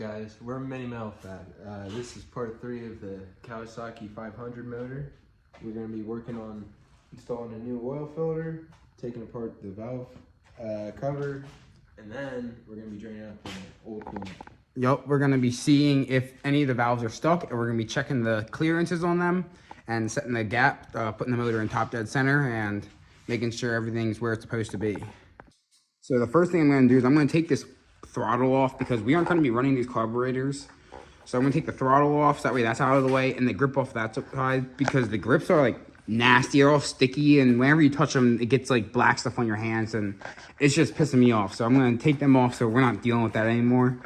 guys? We're Mini Metal Fab. This is part 3 of the Kawasaki 500 motor. We're going to be working on installing a new oil filter, taking apart the valve cover, and then we're going to be draining out the old coolant. Yep, we're going to be seeing if any of the valves are stuck, and we're going to be checking the clearances on them and setting the gap, putting the motor in top dead center and making sure everything's where it's supposed to be. So the first thing I'm going to do is I'm going to take this throttle off because we aren't going to be running these carburetors. So I'm going to take the throttle off so that way that's out of the way, and the grip off that side because the grips are like nasty, they're all sticky, and whenever you touch them it gets like black stuff on your hands and it's just pissing me off. So I'm going to take them off so we're not dealing with that anymore.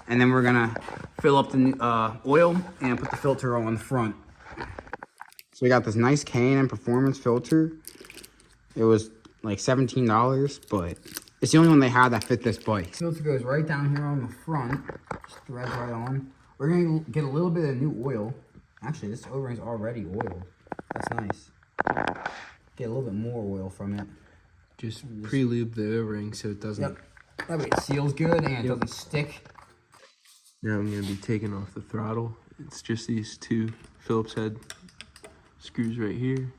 And then we're going to fill up the oil and put the filter on the front. So we got this nice K&N Performance filter. It was like $17, but it's the only one they had that fit this bike. Filter goes right down here on the front, just threads right on. We're gonna get a little bit of new oil. Actually, this O-ring's already oiled. That's nice. Get a little bit more oil from it. Just pre-lube the O-ring so it doesn't... Yep. That way it seals good and it doesn't stick. Now I'm going to be taking off the throttle. It's just these two Phillips head screws right here.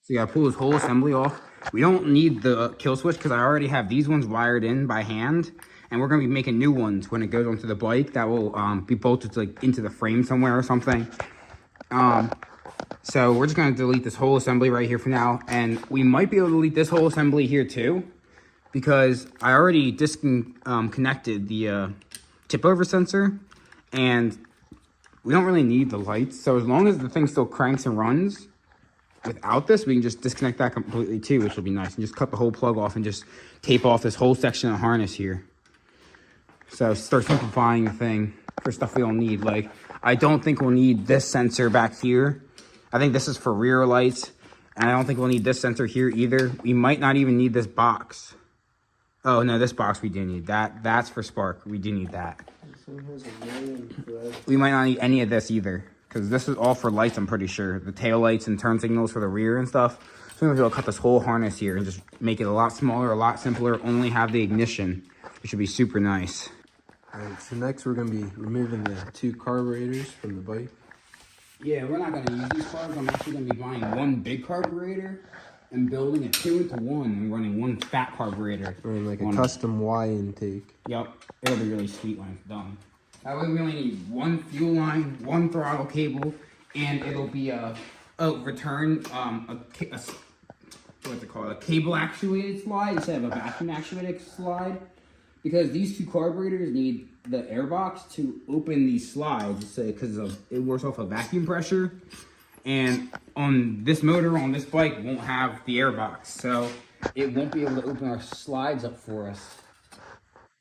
So you gotta pull this whole assembly off. We don't need the kill switch because I already have these ones wired in by hand, and we're gonna be making new ones when it goes onto the bike that will be bolted like into the frame somewhere or something. So we're just gonna delete this whole assembly right here for now, and we might be able to delete this whole assembly here too, because I already disconnected the tip over sensor, and we don't really need the lights. So as long as the thing still cranks and runs, without this, we can just disconnect that completely too, which will be nice. And just cut the whole plug off and just tape off this whole section of harness here. So start simplifying the thing for stuff we don't need. Like, I don't think we'll need this sensor back here. I think this is for rear lights. And I don't think we'll need this sensor here either. We might not even need this box. Oh, no, this box we do need. That's for spark. We do need that. We might not need any of this either, because this is all for lights, I'm pretty sure. The tail lights and turn signals for the rear and stuff. So I'm going to cut this whole harness here and just make it a lot smaller, a lot simpler, only have the ignition, which should be super nice. Alright, so next we're going to be removing the two carburetors from the bike. Yeah, we're not going to use these carbs. I'm actually going to be buying one big carburetor and building a 2-into-1 and running one fat carburetor. Running like a custom Y intake. Yep, it'll be really sweet when it's done. That way we only need one fuel line, one throttle cable, and it'll be a return, what's it called? A cable actuated slide instead of a vacuum actuated slide. Because these two carburetors need the airbox to open these slides because it works off of vacuum pressure. And on this motor, on this bike, won't have the airbox. So it won't be able to open our slides up for us.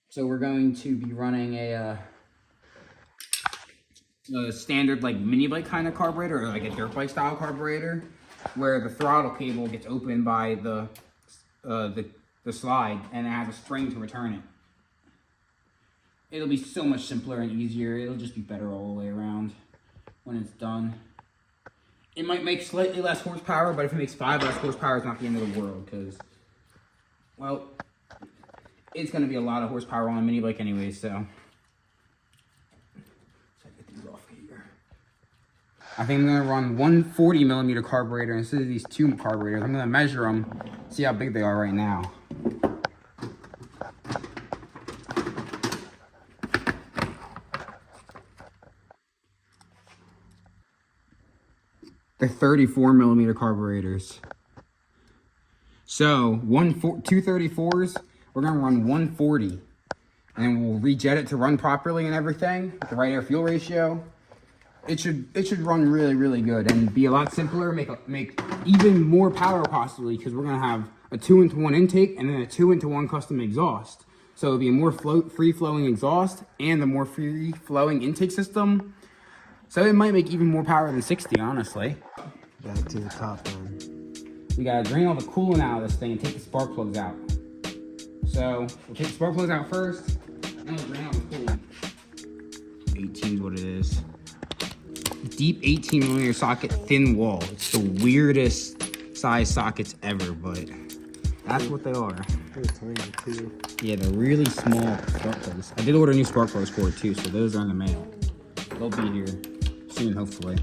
So we're going to be running a standard like mini bike kind of carburetor, or like a dirt bike style carburetor, where the throttle cable gets opened by the slide and it has a spring to return it. It'll be so much simpler and easier. It'll just be better all the way around when it's done. It might make slightly less horsepower, but if it makes 5 less horsepower, it's not the end of the world, because, well, it's going to be a lot of horsepower on a mini bike anyway, so. I think I'm going to run one 40mm carburetor instead of these two carburetors. I'm going to measure them, see how big they are right now. They're 34mm carburetors. So, two 34s, we're going to run 140. And then we'll rejet it to run properly and everything, with the right air fuel ratio. It should run really, really good and be a lot simpler, make even more power possibly, because we're going to have a 2-into-1 intake and then a 2-into-1 custom exhaust. So it'll be a more free-flowing exhaust and a more free-flowing intake system. So it might make even more power than 60, honestly. Back to the top one. We gotta drain all the coolant out of this thing and take the spark plugs out. So we'll take the spark plugs out first, and we'll drain all the coolant. 18 is what it is. Deep 18mm socket, thin wall. It's the weirdest size sockets ever, but That's what they are. They're tiny too. Yeah, they're really small spark plugs. I did order new spark plugs for it too, so those are in the mail. They'll be here soon, hopefully.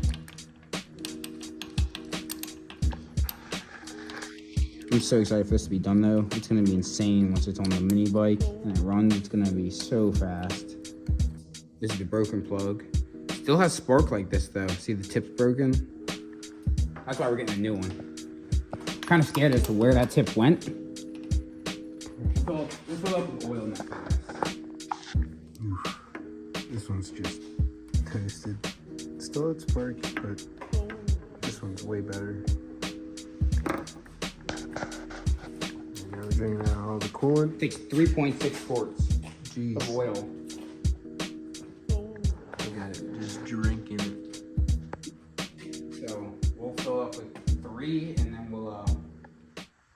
I'm so excited for this to be done though. It's gonna be insane once it's on the mini bike and it runs. It's gonna be so fast. This is the broken plug. Still has spark like this though. See the tip's broken? That's why we're getting a new one. Kind of scared as to where that tip went. We'll fill up with oil next. This one's just toasted. Still had spark, but this one's way better. And now we're drinking out all the coolant. Takes 3.6 quarts Jeez. of oil. I got it. Just drinking it. So we'll fill up with 3 and then we'll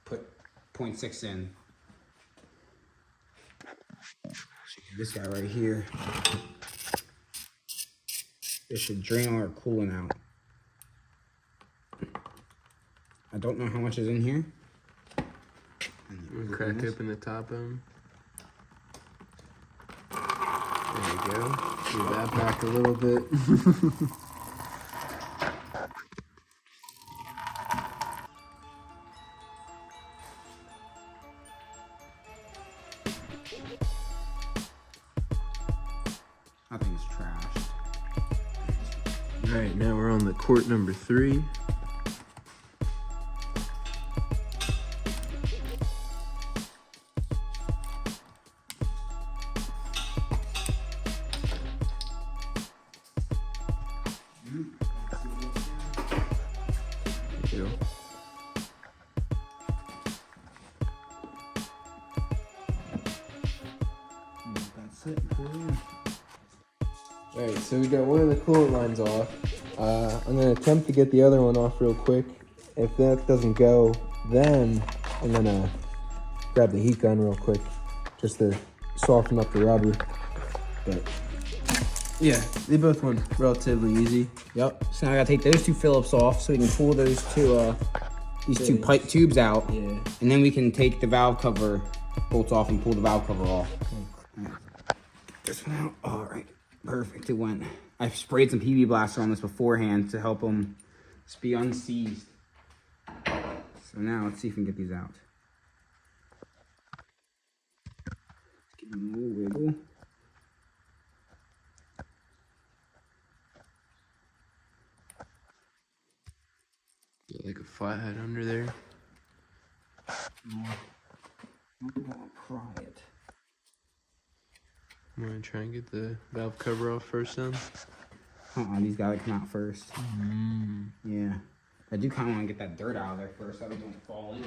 put 0.6 in. This guy right here. This should drain all our coolant out. I don't know how much is in here. Crack open the top of them. There you go. Move that back a little bit. That thing's trashed. All right, now we're on the quart number 3. There you go. That's it for you. Alright, so we got one of the coolant lines off. I'm going to attempt to get the other one off real quick. If that doesn't go, then I'm going to grab the heat gun real quick just to soften up the rubber. But yeah, they both went relatively easy. Yep. So now I gotta take those 2 Phillips off so we can pull those 2 these 2 pipe tubes out. Yeah. And then we can take the valve cover bolts off and pull the valve cover off. This one out. All right. Perfect. It went. I sprayed some PB Blaster on this beforehand to help them just be unseized. So now let's see if we can get these out. Give them a little wiggle. Like a flathead under there. I'll pry it. I'm gonna try and get the valve cover off first then. These gotta come out first. Yeah. I do kind of want to get that dirt out of there first so they don't fall in.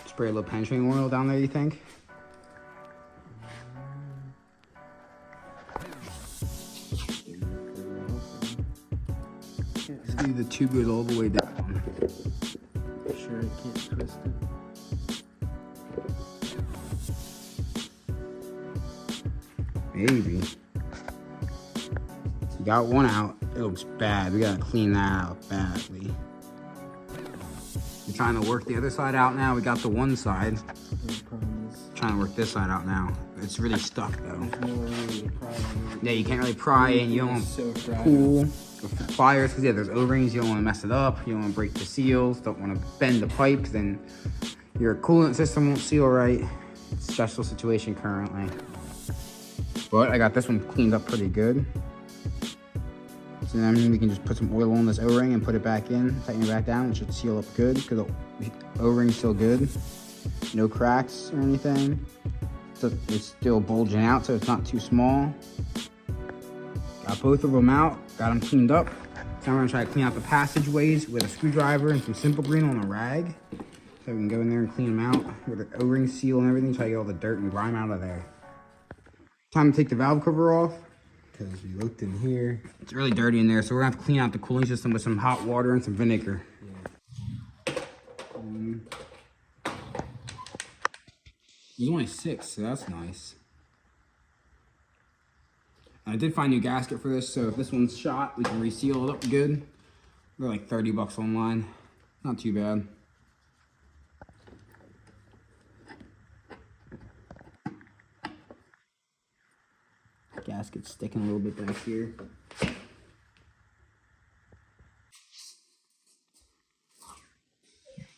Spray a little penetrating oil down there, you think? See, the tube goes all the way down. Sure, I can't twist it. Maybe. You got one out. It looks bad. We gotta clean that out badly. We're trying to work the other side out now. We got the one side. Trying to work this side out now. It's really stuck though. Yeah, you can't really pry and you don't want to pull the pliers because yeah, there's O-rings. You don't want to mess it up. You don't want to break the seals. Don't want to bend the pipes. Then your coolant system won't seal right. It's a stressful situation currently. But I got this one cleaned up pretty good. So then we can just put some oil on this O-ring and put it back in, tighten it back down. It should seal up good because the O-ring's still good. No cracks or anything. So it's still bulging out, so it's not too small. Got both of them out, got them cleaned up. So I'm gonna try to clean out the passageways with a screwdriver and some Simple Green on a rag. So we can go in there and clean them out with the O-ring seal and everything, try to get all the dirt and grime out of there. Time to take the valve cover off. Because we looked in here. It's really dirty in there, so we're gonna have to clean out the cooling system with some hot water and some vinegar. There's only 6, so that's nice. I did find a new gasket for this, so if this one's shot, we can reseal it up good. They're like $30 online. Not too bad. Gasket's sticking a little bit back here.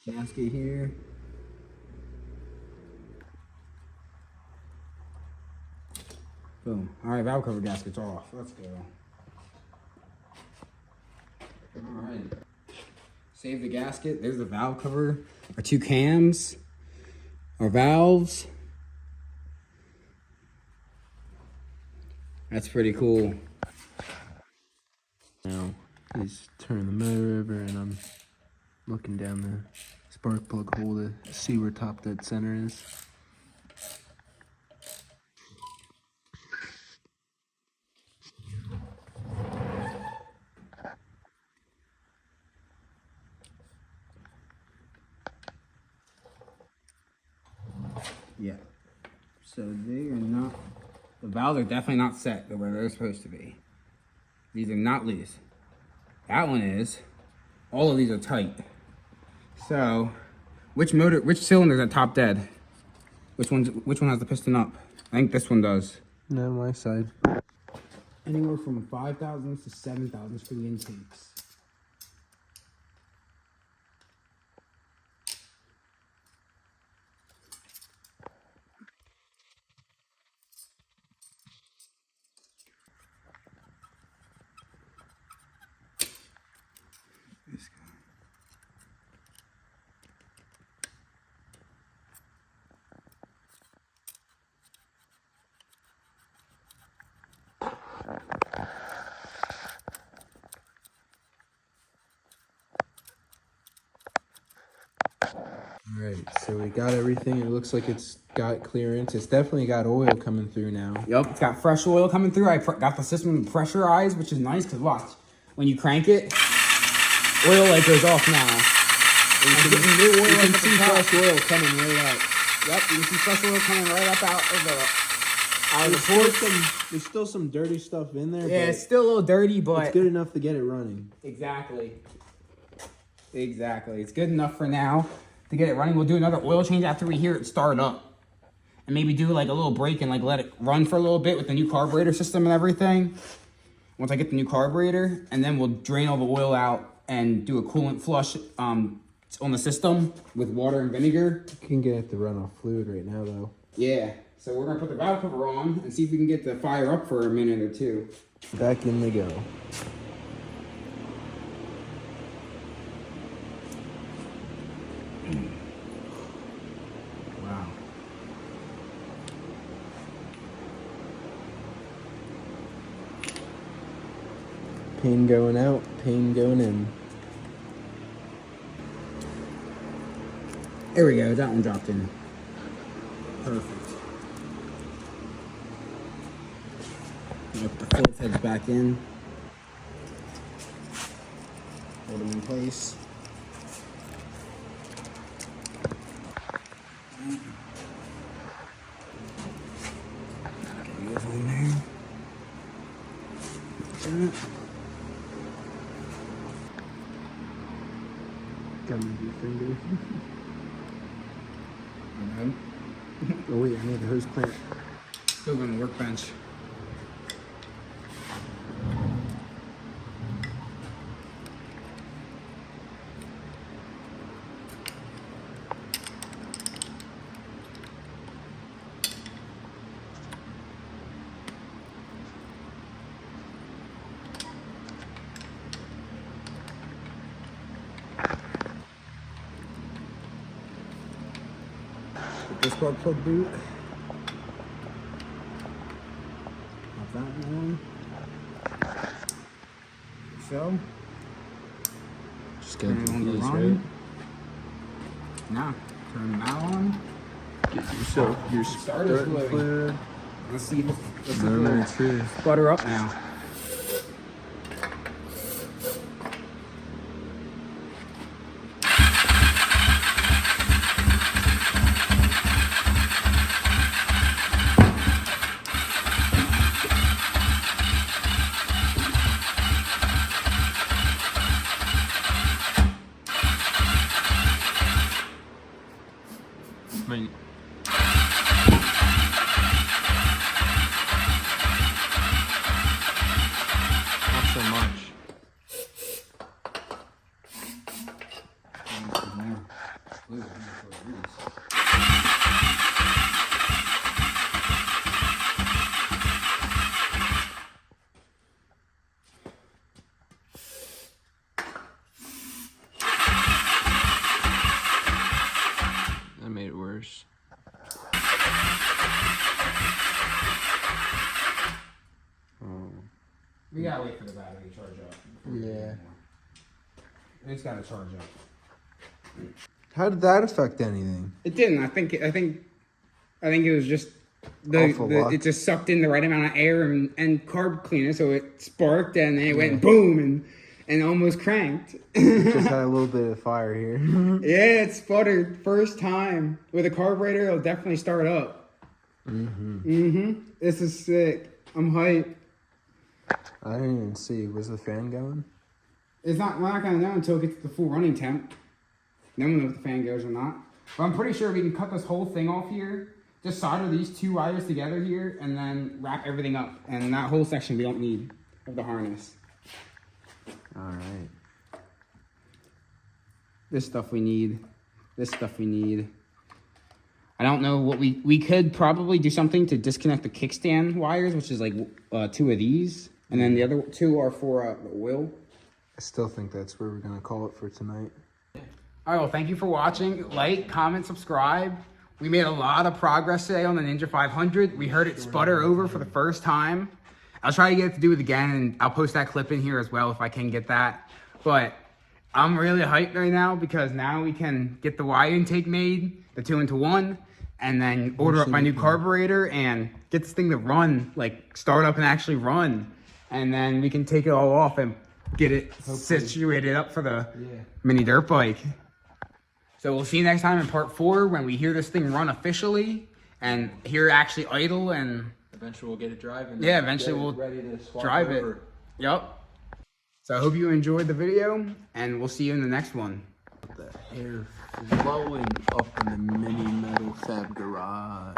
Gasket here. Boom. Alright, valve cover gasket's off. Let's go. Alright. Save the gasket. There's the valve cover. Our 2 cams. Our valves. That's pretty cool. Now he's turning the motor over and I'm looking down the spark plug hole to see where top dead center is. Yeah. So they are not, the valves are definitely not set the way they're supposed to be. These are not loose. That one is. All of these are tight. So, which cylinder's at top dead? Which one has the piston up? I think this one does. No, my side. Anywhere from 5 thousandths to 7 thousandths for the intakes. Alright, so we got everything. It looks like it's got clearance. It's definitely got oil coming through now. Yep, it's got fresh oil coming through. I got the system pressurized, which is nice because watch, when you crank it, oil light goes off now. You can see fresh oil coming right out. Yep, you can see fresh oil coming right up out of the There's still some dirty stuff in there. Yeah, but it's still a little dirty, but it's good enough to get it running. Exactly. It's good enough for now to get it running. We'll do another oil change after we hear it start up. And maybe do like a little break and like let it run for a little bit with the new carburetor system and everything. Once I get the new carburetor, and then we'll drain all the oil out and do a coolant flush on the system with water and vinegar. You can get it to run off fluid right now though. Yeah, so we're gonna put the valve cover on and see if we can get the fire up for a minute or two. Back in they go. Wow. Pain going out, pain going in. There we go, that one dropped in. Perfect. Put the Phillips heads back in. Hold them in place. Get these on there. Got me your finger. And Oh wait, I need the hose clamp. still on the workbench. Get this spark plug boot. Pop that one. So, Just turn gotta it on do to this, run. right? Now, turn that on. Get yourself your Starter's starting fluid. fluid. Let's see if No, it'll it's here. butter up now. mean, not so much. That made it worse. We gotta wait for the battery to charge up. Yeah. It's gotta charge up. How did that affect anything? It didn't. I think it was just Awful luck. it just sucked in the right amount of air and carb cleaner, so it sparked and then it went boom and almost cranked. Just had a little bit of fire here. Yeah, it sputtered first time with a carburetor. It'll definitely start up. This is sick. I'm hyped. I didn't even see. Was the fan going? We're not gonna know until it gets to the full running temp. Then we'll know if the fan goes or not. But I'm pretty sure we can cut this whole thing off here. Just solder these two wires together here and then wrap everything up. And that whole section we don't need of the harness. Alright. This stuff we need. This stuff we need. I don't know what we could probably do something to disconnect the kickstand wires, which is like two of these. And then the other two are for the oil. I still think that's where we're going to call it for tonight. All right, well, thank you for watching. Like, comment, subscribe. We made a lot of progress today on the Ninja 500. We heard it sputter over for the first time. I'll try to get it to do it again, and I'll post that clip in here as well if I can get that. But I'm really hyped right now because now we can get the Y intake made, the 2-into-1, and then order up my new carburetor and get this thing to run, like start up and actually run. And then we can take it all off and get it situated up for the mini dirt bike. So we'll see you next time in part 4 when we hear this thing run officially and hear it actually idle, and Eventually we'll get it driving. yeah, eventually we'll ready to swap drive it. over. Yep. So I hope you enjoyed the video, and we'll see you in the next one. The hair flowing up in the mini metal fab garage.